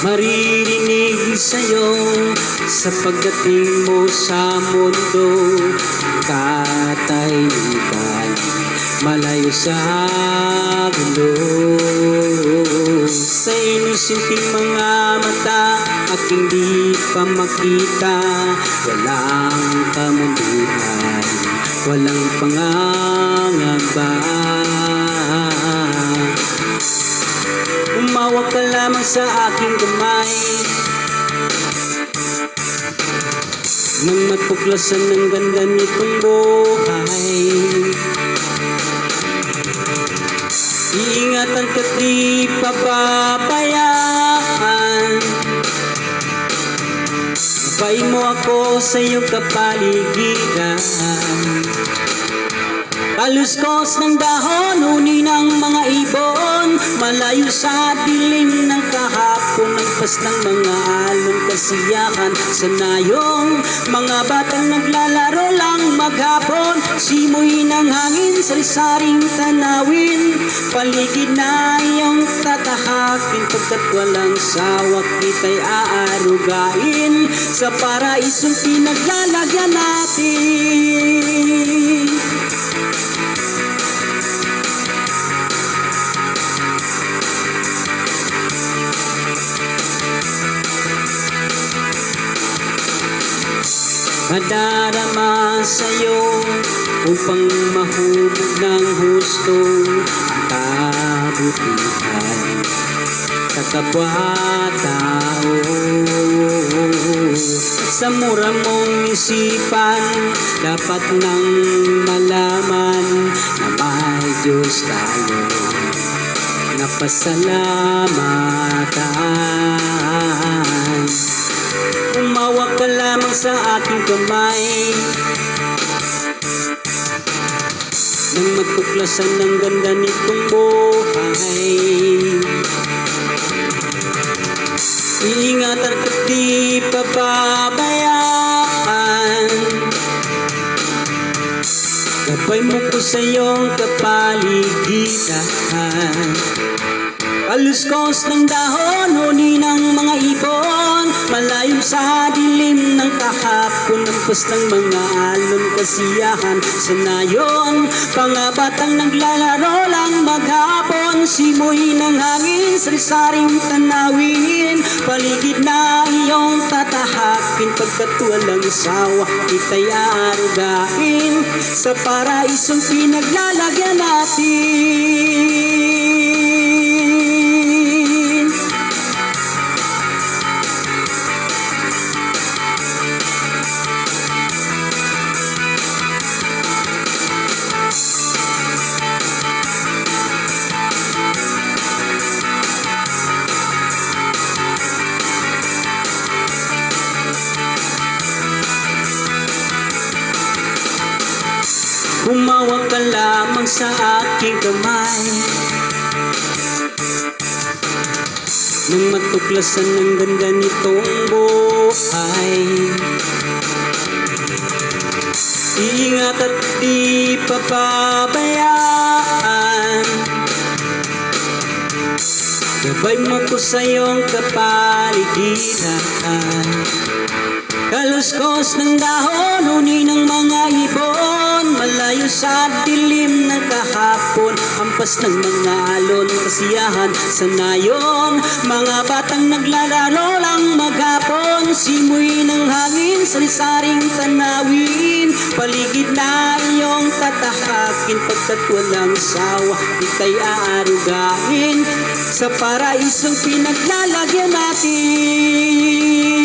maririnig sa'yo sa pagdating mo sa mundo. Katahimikan, malayo sa gulo. Sa inusinting mga mata, aking di pa makita. Walang kamunduhan, walang pangangamba. Umawak ka lamang sa aking kamay, nang matuklasan ng ganda nitong buhay. Iingatan ka't di pababayaan. Gabay mo ako sa iyong kapaligiran. Kaluskos ng dahon, huni ng mga ibon, malayo sa dilim ng kahapon, nagpas ng mga alon kasiyahan. Sanayong mga batang naglalaro lang maghapon, simoy ng hangin, sari-saring tanawin. Paligid na iyong tatahakin, pagkat walang sawak kita'y aarugain sa paraisong pinaglalagyan natin. Madarama sa'yo upang mahubog ng husto ang kabutihan sa kapwa-tao. Sa mura mong isipan, dapat nang malaman na may Diyos tayo na pasalamatan. Umawak ka lamang sa aking kamay, nang magtuklasan ng ganda nitong buhay. Iingatan ka't di pababayaan. Gabay mo ko sa iyong kapaligiran. Kaluskos ng dahon, huni ng mga ibon, malayo sa dilim ng kahapon, lampas ng mga alon kasiyahan. Sanayon, mga batang naglalaro lang maghapon, simoy ng hangin, sari-saring tanawin. Paligid na iyong tatahakin, pagkat walang sawa kita'y aarugain sa paraisong pinaglalagyan natin. Humawak ka lamang sa aking kamay, nang matuklasan ng ganda nitong buhay. Iingat at di pababayaan. Gabay mo ko sa iyong kapaligiran. Kaluskos ng dahon, huni ng mga ibon, malayo sa dilim ng kahapon, hampas ng mga alon kasiyahan. Sanayong mga batang naglalaro lang maghapon, simoy ng hangin, sari-saring tanawin. Paligid na iyong tatahakin, pagkat walang sawa kita'y aarugain sa paraisong pinaglalagyan natin.